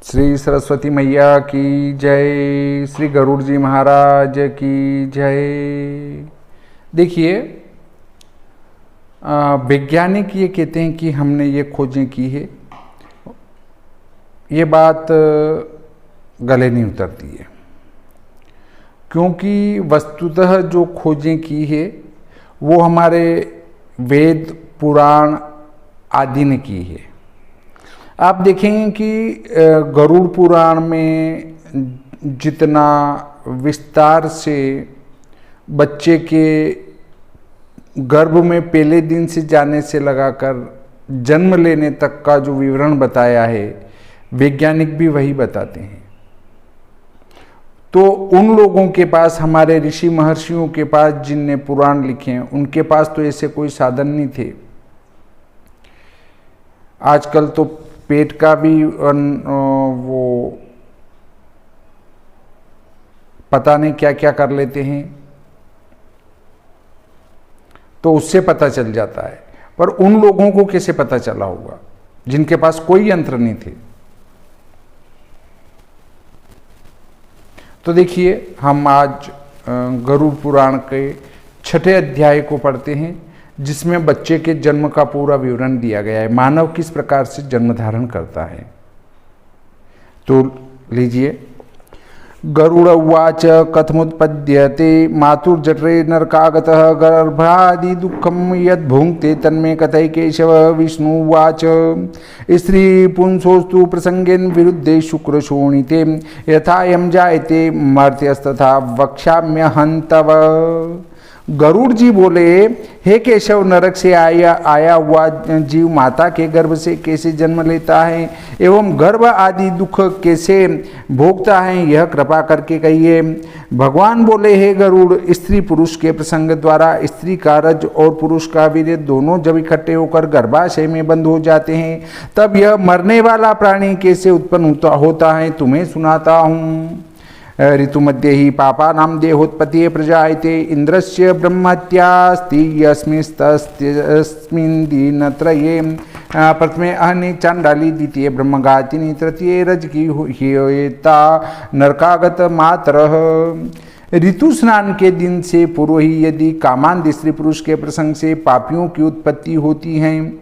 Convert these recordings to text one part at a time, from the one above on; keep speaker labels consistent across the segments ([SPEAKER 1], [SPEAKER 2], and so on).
[SPEAKER 1] श्री सरस्वती मैया की जय, श्री गरुड़ जी महाराज की जय। देखिए, वैज्ञानिक ये कहते हैं कि हमने ये खोजें की है, ये बात गले नहीं उतरती है, क्योंकि वस्तुतः जो खोजें की है वो हमारे वेद पुराण आदि ने की है। आप देखेंगे कि गरुड़ पुराण में जितना विस्तार से बच्चे के गर्भ में पहले दिन से जाने से लगाकर जन्म लेने तक का जो विवरण बताया है, वैज्ञानिक भी वही बताते हैं। तो उन लोगों के पास, हमारे ऋषि महर्षियों के पास जिनने पुराण लिखे हैं, उनके पास तो ऐसे कोई साधन नहीं थे। आजकल तो पेट का भी वो पता नहीं क्या क्या कर लेते हैं, तो उससे पता चल जाता है। पर उन लोगों को कैसे पता चला होगा जिनके पास कोई यंत्र नहीं थे? तो देखिए, हम आज गरुड़ पुराण के 6ठे अध्याय को पढ़ते हैं, जिसमें बच्चे के जन्म का पूरा विवरण दिया गया है। मानव किस प्रकार से जन्म धारण करता है। तो लीजिए, गरुड़ उवाच कथमुत्पद्यते मातुर्जठरे नरकागतः गर्भादि दुःखं यद्भुङ्क्ते तन्मे कथय केशव। विष्णु उवाच स्त्री पुंसोस्तु प्रसंगेन विरुद्धे शुक्रशोणिते यथायं जायते मर्त्यस्तथा वक्ष्याम्यहं तव। गरुड़ जी बोले, हे केशव, नरक से आया हुआ जीव माता के गर्भ से कैसे जन्म लेता है एवं गर्भ आदि दुख कैसे भोगता है, यह कृपा करके कहिए। भगवान बोले, हे गरुड़, स्त्री पुरुष के प्रसंग द्वारा स्त्री का रज और पुरुष का वीर्य दोनों जब इकट्ठे होकर गर्भाशय में बंद हो जाते हैं, तब यह मरने वाला प्राणी कैसे उत्पन्न होता है तुम्हें सुनाता हूँ। ऋतुमध्ये ही पापानां देहोत्पत्तिः प्रजायते इंद्रस्य ब्रह्मत्यास्ति यस्मिस्तस्मिन् दिनत्रये। प्रथमे अहनि चांडाली, द्वितीय ब्रह्मघातिनी, तृतीय रजकी ह्येता नरकागत मातरः। ऋतु स्नान के दिन से पूर्व ही यदि कामांध स्त्री पुरुष के प्रसंग से पापियों की उत्पत्ति होती है।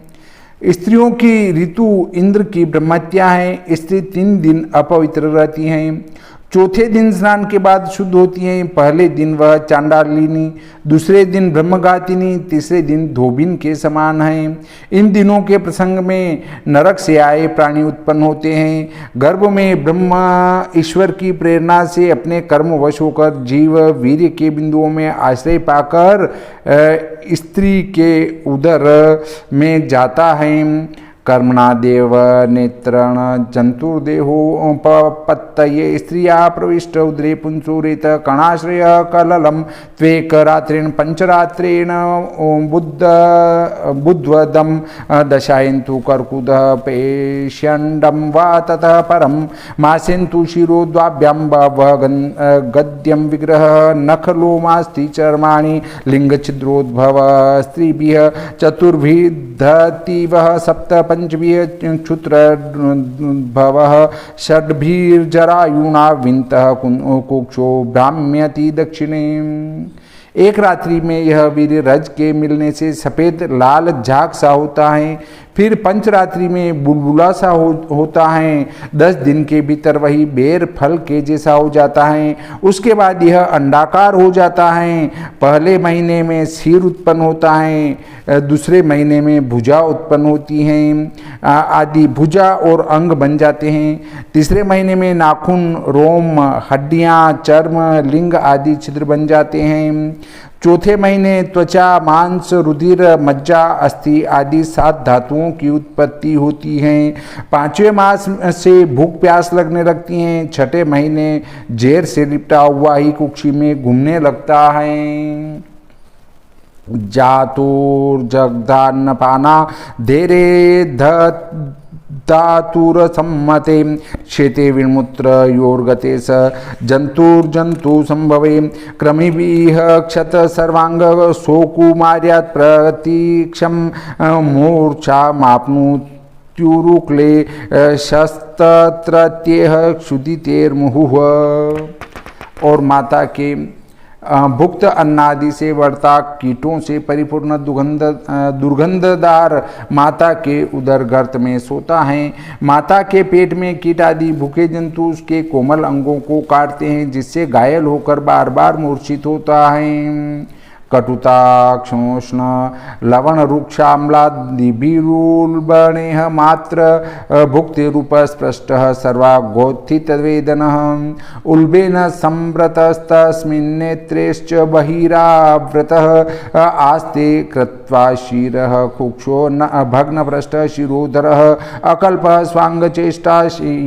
[SPEAKER 1] स्त्रियों की ऋतु इंद्र की ब्रह्मत्या है। स्त्री 3 दिन अपवित्र रहती हैं, चौथे दिन स्नान के बाद शुद्ध होती हैं। पहले दिन वह चांडालिनी, दूसरे दिन ब्रह्मघातिनी, तीसरे दिन धोबिन के समान हैं। इन दिनों के प्रसंग में नरक से आए प्राणी उत्पन्न होते हैं। गर्भ में ब्रह्मा ईश्वर की प्रेरणा से अपने कर्मवश होकर जीव वीर्य के बिंदुओं में आश्रय पाकर स्त्री के उदर में जाता है। कर्मणा देव नेत्रण जंतुर्देहो पत्तये स्त्रिया प्रविष्ट उदरे पुंसुरेत कणाश्रय कललम त्वेक रात्रेण पंचरात्रेण बुद्वदम दशायन्तु कर्कुदः पेष्यंडम वा ततः परम मासेन्तु शिरो द्वाभ्यां गद्यम विग्रह नखलोमास्ति चर्माणि लिंगछिद्रोद्भव। स्त्रीभिः चतुर्भिर्धतीवः सप्त पंचभिः क्षुद्रोद्भवः षड्भिर्जरायुणा विन्तः कुक्षो भ्राम्यति दक्षिणे। एक रात्रि में यह वीर्य रज के मिलने से सफेद लाल झाग सा होता है, फिर पंचरात्रि में बुलबुला सा होता है। 10 दिन के भीतर वही बेर फल के जैसा हो जाता है। उसके बाद यह अंडाकार हो जाता है। पहले महीने में सिर उत्पन्न होता है, दूसरे महीने में भुजा उत्पन्न होती हैं, आदि भुजा और अंग बन जाते हैं। तीसरे महीने में नाखून, रोम, हड्डियां, चर्म, लिंग आदि छिद्र बन जाते हैं। चौथे महीने त्वचा, मांस, रुधिर, मज्जा, अस्थि आदि 7 धातुओं की उत्पत्ति होती है। 5वें मास से भूख प्यास लगने लगती हैं। 6ठे महीने जहर से लिपटा हुआ ही कुक्षी में घूमने लगता है। जातुर्जगदान्नपाना धेरे धातुर सम्मते क्षेते विमुत्र योर्गते स जंतुर्जंतु संभवे क्रमिभिः क्षत सर्वांग सोकुमार्यात् प्रतीक्षम मूर्छा माप्नुत मृत्युरुक्ले शस्त्रत्येह क्षुदितेर्मुहुः। और माता के भुक्त अन्नादि से बढ़ता कीटों से परिपूर्ण दुर्गंधदार माता के उदर गर्त में सोता है। माता के पेट में कीट आदि भूखे जंतु उसके कोमल अंगों को काटते हैं, जिससे घायल होकर बार बार मूर्छित होता है। कटुता क्षोष्ण लवण रुक्षाम्लादिभिरुल्बणेह मात्र भुक्ति रूप स्पष्ट सर्वागोत्थित वेदन उल्बेन संव्रतस्तस्मिन्नेत्रेश्च बहिराव्रतः आस्ते कृत्वा शिरः कुक्षो न भग्नभ्रष्ट शिरोधरः अकल्पः स्वांगचेष्टा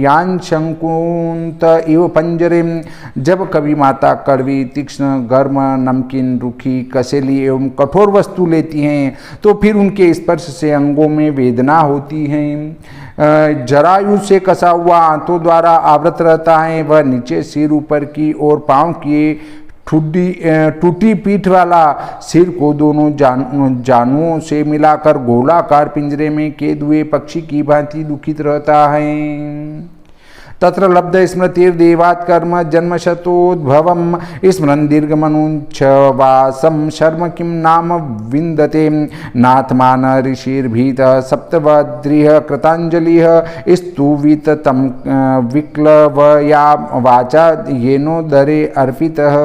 [SPEAKER 1] यांशंकुंत इव पंजरे। जब कभी माता कड़वी तीक्ष्ण गर्म नमकीन रूखी कसेली एवं कठोर वस्तु लेती हैं तो फिर उनके स्पर्श से अंगों में वेदना होती है। जरायु से कसा हुआ आंतों द्वारा आवृत रहता है। वह नीचे सिर ऊपर की और पांव की टूटी पीठ वाला सिर को दोनों जानुओं से मिलाकर गोलाकार पिंजरे में कैद हुए पक्षी की भांति दुखित रहता है। तत्र लब्ध स्मृतिर्देवात् कर्म जन्मशतोद्भवम् स्मरन् दीर्घमनुच्छवासं शर्म किं नाम विन्दते। नाथमान ऋषिर्भीतः सप्तवद्रिः कृताञ्जलिः स्तुवित तं विक्लवया वाचा येनोदरे अर्पितः।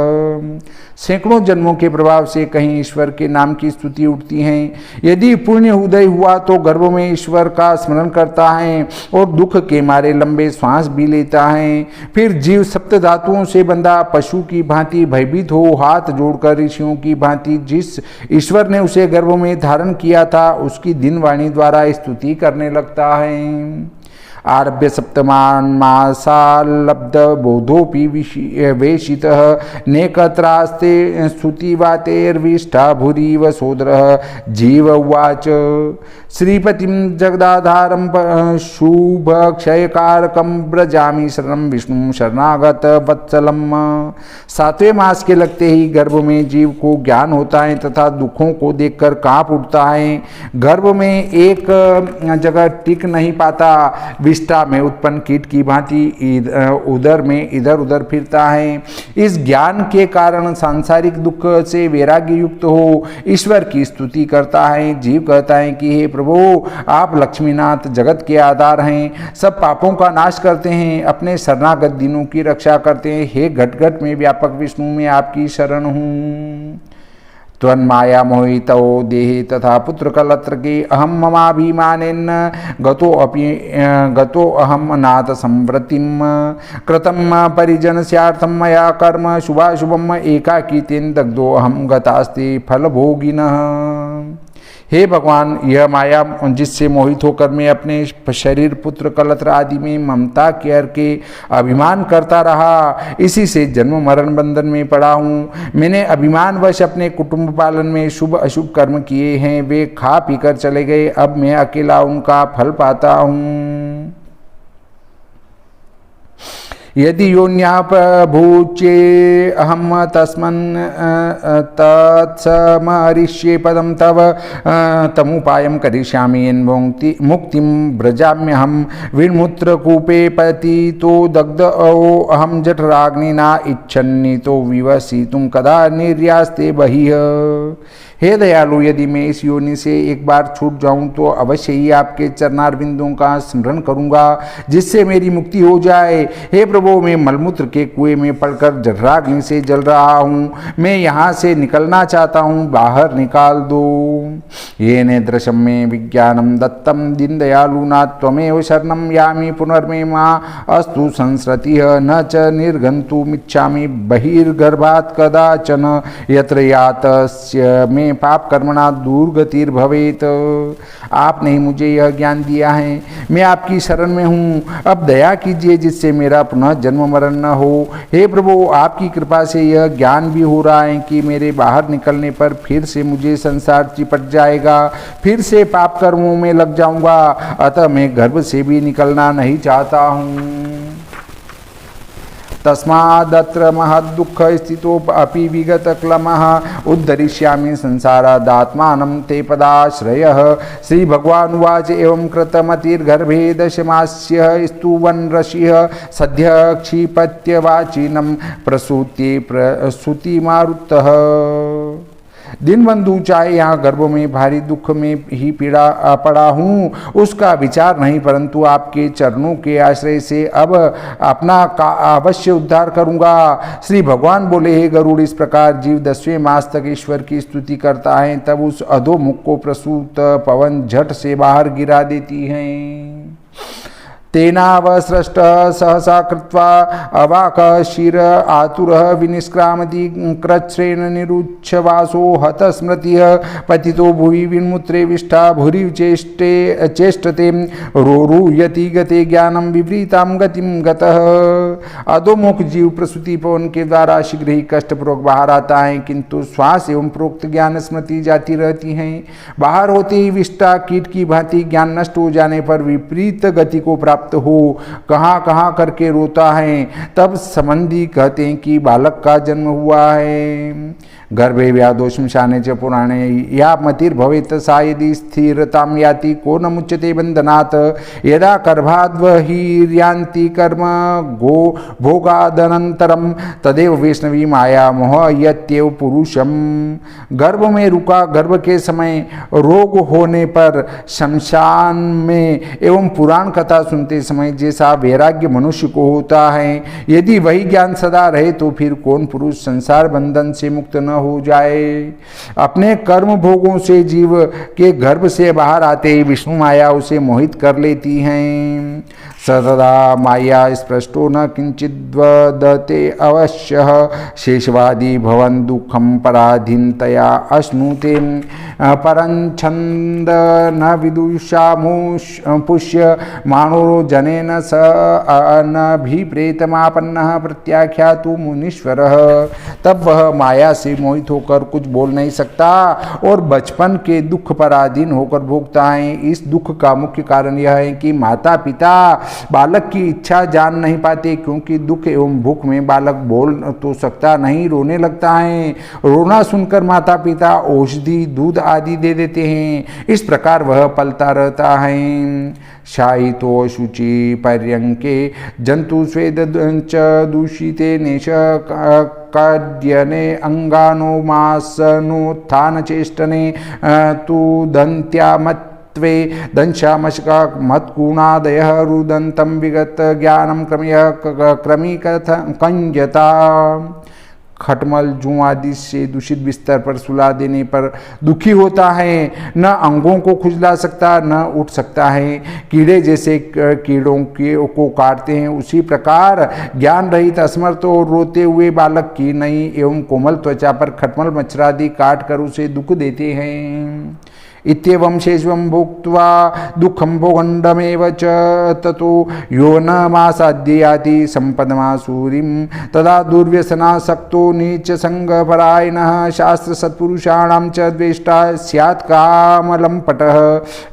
[SPEAKER 1] सैकड़ों जन्मों के प्रभाव से कहीं ईश्वर के नाम की स्तुति उठती है। यदि पुण्य उदय हुआ तो गर्भ में ईश्वर का स्मरण करता है और दुख के मारे लंबे श्वास भी लेता है। फिर जीव सप्त धातुओं से बंधा पशु की भांति भयभीत हो हाथ जोड़कर ऋषियों की भांति जिस ईश्वर ने उसे गर्भ में धारण किया था उसकी दिनवाणी द्वारा स्तुति करने लगता है। आरभ्य सप्तमान मासालब्ध बोधोपि वेशितः नेकत्रास्ते स्तुतिवातेर्विष्टा भूरिव सोदरः जीव उवाच। श्रीपतिं जगदाधारं शुभ क्षयकारकं व्रजामि शरणं विष्णु शरणागत वत्सलम। सातवें मास के लगते ही गर्भ में जीव को ज्ञान होता है तथा दुखों को देखकर कांप उठता है। गर्भ में एक जगह टिक नहीं पाता। विष्ठा में उत्पन्न कीट की भांति उदर में इधर उधर फिरता है। इस ज्ञान के कारण सांसारिक दुख से वैराग्य युक्त हो ईश्वर की स्तुति करता है। जीव कहता है कि हे प्रभु, आप लक्ष्मीनाथ जगत के आधार हैं, सब पापों का नाश करते हैं, अपने शरणागत दिनों की रक्षा करते हैं। हे घट घट में व्यापक विष्णु, में आपकी शरण हूँ। त्वन्माया मोहितो देहे तथा पुत्र कलत्र के अहम ममाभिमानेन गतो अहम नाथ संवृत्तिम कृतम परिजनस्यार्थम मया कर्म शुभाशुभम एकाकीतेन दग्धो अहम गतास्ते फलभोगिनः। हे भगवान, यह माया जिससे मोहित होकर मैं अपने शरीर पुत्र कलत्र आदि में ममता करके अभिमान करता रहा, इसी से जन्म मरण बंधन में पड़ा हूँ। मैंने अभिमानवश अपने कुटुंब पालन में शुभ अशुभ कर्म किए हैं, वे खा पीकर चले गए, अब मैं अकेला उनका फल पाता हूँ। यदि योन्या प्रभुचे अहम तस्मन् तत्समरिष्ये पदम तव तमुपायं करिष्यामि मुक्तिं व्रजाम्यहं। विमुत्रकूपे पतितो दग्धो अहं जठराग्निना इच्छन्नितो विवसितुं कदा निर्यास्ते बहिः। हे दयालु, यदि मैं इस योनि से एक बार छूट जाऊं तो अवश्य ही आपके चरणारविंदों का स्मरण करूंगा, जिससे मेरी मुक्ति हो जाए। हे प्रभु, मैं मलमूत्र के कुएं में पड़कर जठराग्नि से जल रहा हूँ, मैं यहाँ से निकलना चाहता हूँ, बाहर निकाल दो। ये नेदृशं मे विज्ञानम दत्तम दीनदयालुना त्वमेव शरणं यामि पुनर्मे मां अस्तु संसृतिः न च निर्गन्तुमिच्छामि बहिर्गर्भात् कदाचन यत्र यातस्य मे पाप कर्मणा दुर्गतिर्भवेत। आपने मुझे यह ज्ञान दिया है, मैं आपकी शरण में हूँ, अब दया कीजिए जिससे मेरा पुनः जन्म मरण न हो। हे प्रभु, आपकी कृपा से यह ज्ञान भी हो रहा है कि मेरे बाहर निकलने पर फिर से मुझे संसार चिपट जाएगा, फिर से पाप कर्मों में लग जाऊंगा, अतः मैं गर्भ से भी निकलना नहीं चाहता हूँ। तस्मादत्र महद्दुःख स्थितोऽपि विगतक्लमः उद्धरिष्यामि संसारादात्मानं ते पदाश्रयः। श्री भगवानुवाच एवं कृतमतिर्गर्भे दशमास्य स्तुवन् ऋषिः सद्य क्षिपत्यवाचिनं प्रसूत्ये प्रसूतिमारुतः। दीनबंधु, चाहे यहाँ गर्भ में भारी दुख में ही पड़ा हूँ उसका विचार नहीं, परंतु आपके चरणों के आश्रय से अब अपना का अवश्य उद्धार करूँगा। श्री भगवान बोले, हे गरुड़, इस प्रकार जीव 10वें मास तक ईश्वर की स्तुति करता है, तब उस अधोमुख को प्रसूत पवन झट से बाहर गिरा देती हैं। तेनावसृष्ट सहसा कृत्वा अवाक शिर आतुरः विनिष्क्रामति कृच्छ्रेण निरुच्छवासो हत स्मृतिः पतितो भुवि विन्मुत्रे विष्ठा भूरि चेष्टते रोरुयति गते ज्ञानम विपरीतां गतिं गतः। अधोमुख जीव प्रसूति पवन के द्वारा शीघ्र ही कष्टपूर्वक बाहर आता है, किंतु श्वास एवं प्रोक्त ज्ञान स्मृति जाती रहती हैं। बाहर होते ही विष्ठा कीट की भांति ज्ञान नष्ट हो जाने पर विपरीत गति को प्राप्त हो कहाँ कहाँ करके रोता है। तब संबंधी कहते हैं कि बालक का जन्म हुआ है। गर्भे व्याधो श्मशाने च पुराणे या मतिर्भवेत् सा यदि स्थिरतां याति को न मुच्यते बंधनात्। यदा गर्भाद्वहिर्यान्ति कर्म गो भोगादनन्तरं तदेव वैष्णवी माया मोह यत्येव पुरुषम। गर्भ में रुका गर्भ के समय रोग होने पर शमशान में एवं पुराण कथा सुनते समय जैसा वैराग्य मनुष्य को होता है, यदि वही ज्ञान सदा रहे तो फिर कौन पुरुष संसार बंधन से मुक्त न हो जाए। अपने कर्म भोगों से जीव के गर्भ से बाहर आते ही विष्णु माया उसे मोहित कर लेती हैं। सदा माया स्पृष्टो न किंचिद्वदते अवश्य शेषवादी भवन दुखम पराधीनतया अश्नुते परंछंद न विदुषा पुष्य मानो जनेन स अनभिप्रेतमापन्नः प्रत्याख्यातु मुनीश्वरः। तब वह माया से मोहित होकर कुछ बोल नहीं सकता और बचपन के दुख पराधीन होकर भोगता है। इस दुख का मुख्य कारण यह है कि माता पिता बालक की इच्छा जान नहीं पाते, क्योंकि दुख एवं भूख में बालक बोल तो सकता नहीं, रोने लगता है। रोना सुनकर माता पिता औषधि दूध आदि दे देते हैं। इस प्रकार वह पलता रहता है। शायितो शुचि पर्यंके जंतु स्वेद च दूषिते नेश काद्यने अंगानो मासनोत्थान चेष्टने तु दंत्या मत त्वे दंशामशका मत्कुणादयः रुदन्तं विगत ज्ञानम क्रमी कंजता। खटमल जूं आदि से दूषित बिस्तर पर सुला देने पर दुखी होता है, न अंगों को खुजला सकता न उठ सकता है। कीड़े जैसे कीड़ों को काटते हैं, उसी प्रकार ज्ञान रहित असमर्थ और रोते हुए बालक की नई एवं कोमल त्वचा पर खटमल मच्छरादि काट कर उसे दुख देते हैं। इत्येवं शेषवं भुक्त्वा दुःखं भोगण्डमेव च ततो यो न मासाद्य याति सम्पदमासूरिं तदा दुर्व्यसनासक्तो नीचसंगपरायणः शास्त्र सत्पुरुषाणां च द्वेष्टा स्यात् कामलंपटः।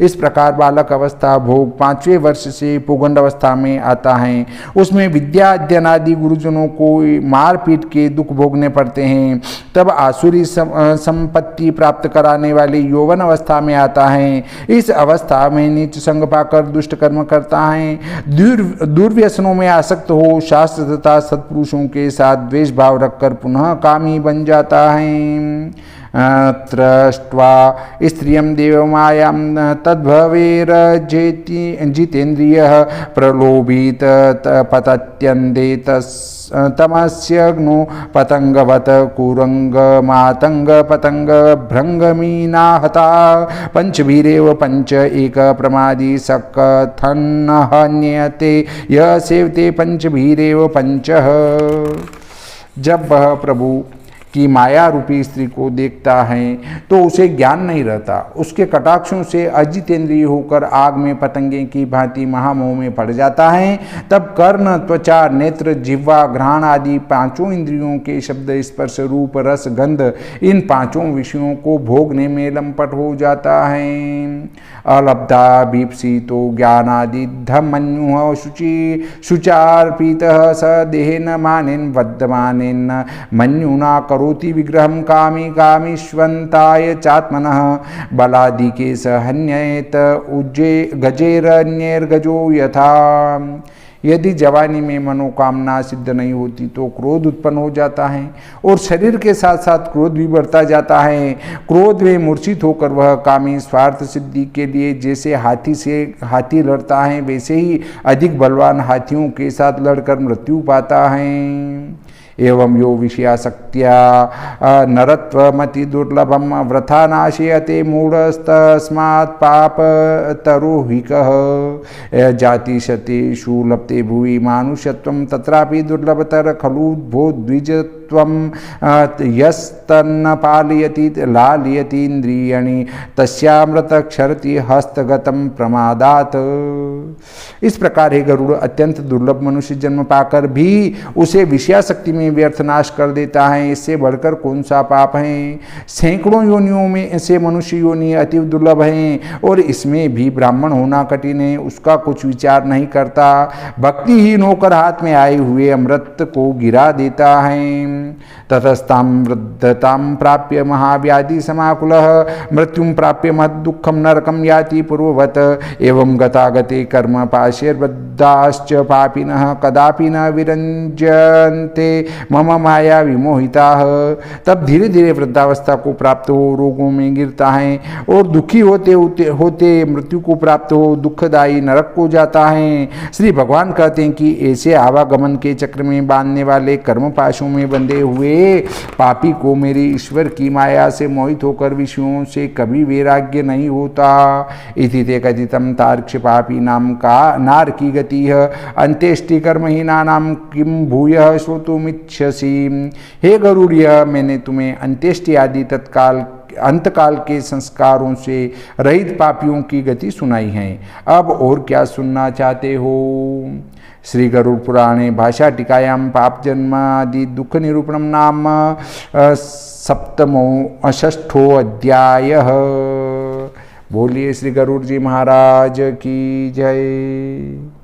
[SPEAKER 1] इस प्रकार बालक अवस्था भोग 5वें वर्ष से पुगंड अवस्था में आता है। उसमें विद्या अध्ययन आदि गुरुजनों को मार पीट के दुख भोगने पड़ते हैं। तब आसुरी संपत्ति प्राप्त कराने वाली यौवन अवस्था में आता है। इस अवस्था में नीच संग पाकर दुष्ट कर्म करता है, दुर्व्यसनों में आसक्त हो शास्त्र तथा सत्पुरुषों के साथ द्वेष भाव रखकर पुनः कामी बन जाता है। त्रष्ट्वा स्त्रियं देवमायां तद्भवेर जितेन्द्रियः प्रलोभित पतत्यन्दे तमस्यग्नो पतंगवत कुरंग मातंग पतंग भृंगमीनाहता पंचभीरेव पंच एक प्रमादी सकथन हन्यते यह सेवते पंचभीरेव पंचः। जब वह प्रभु कि माया रूपी स्त्री को देखता है तो उसे ज्ञान नहीं रहता। उसके कटाक्षों से अजितेंद्रिय होकर आग में पतंगे की भांति महामोह में पड़ जाता है। तब कर्ण, त्वचा, नेत्र, जिह्वा, घ्राण आदि पांचों इंद्रियों के शब्द, स्पर्श, रूप, रस, गंध, इन पांचों विषयों को भोगने में लंपट हो जाता है। अलब्धा भीप्सितो ज्ञानादिद्ध मन्युः शुचार्पितः स देहेन मानेन वद्यमानेन मन्युना करोति विग्रहं कामी कामीष्वन्ताय चात्मनः बलादिके स हन्येत उज्जे गजेरन्यैर्गजो यथा। यदि जवानी में मनोकामना सिद्ध नहीं होती तो क्रोध उत्पन्न हो जाता है और शरीर के साथ साथ क्रोध भी बढ़ता जाता है। क्रोध में मूर्छित होकर वह कामी स्वार्थ सिद्धि के लिए जैसे हाथी लड़ता है वैसे ही अधिक बलवान हाथियों के साथ लड़कर मृत्यु पाता है। एवं यो विषयासक्त्या नरत्वमति दुर्लभम वृथा नाशयते मूढ़स्तस्मात् पापतरोहिकः जातिशतेषु लप्ते भुवि मानुषत्वं तत्रापि दुर्लभतर खलु भो द्विजत्वं यस्तन्न पालयति लालयति इंद्रियाणि तस्यामृत क्षरति हस्तगतं प्रमादात्। इस प्रकार हे गरुड़ अत्यंत दुर्लभ मनुष्य जन्म पाकर भी उसे विषयासक्ति में व्यर्थ नाश कर देता है। इससे बढ़कर कौन सा पाप है। सैकड़ों योनियों में से मनुष्य योनि अति दुर्लभ हैं और इसमें भी ब्राह्मण होना कठिन है। उसका कुछ विचार नहीं करता, भक्तिहीन होकर हाथ में आए हुए अमृत को गिरा देता है। ततस्ताम वृद्धताम प्राप्य महाव्याधि समाकुलः मृत्युं प्राप्य महद दुःखं नरकं याति पूर्ववत्। एवं गतागते कर्म पाशैर्बद्धाश्च पापिनः कदापि न विरञ्जन्ते मम माया विमोहिताः। तब धीरे धीरे वृद्धावस्था को प्राप्त हो रोगों में गिरता है और दुखी होते होते मृत्यु को प्राप्त हो दुखदायी नरक को जाता है। श्री भगवान कहते हैं कि ऐसे आवागमन के चक्र में बांधने वाले कर्म पाशों में बंधे हुए पापी को मेरे ईश्वर की माया से मोहित होकर विषयों से कभी वैराग्य नहीं होता। इति ते कथितं तार्क्ष पापी नाम का नार की गति है अंत्येष्टि कर्महीना नाम किम भूयः श्रोतुमिच्छसि। हे गरुड़, यह मैंने तुम्हें अंत्येष्टि आदि तत्काल अंतकाल के संस्कारों से रहित पापियों की गति सुनाई है। अब और क्या सुनना चाहते हो। श्री गरुड़ पुराणे भाषा टीकायां पाप जन्मादि दुख निरूपणम नाम षष्ठो अध्यायः। बोलिए श्री गरुड़ जी महाराज की जय।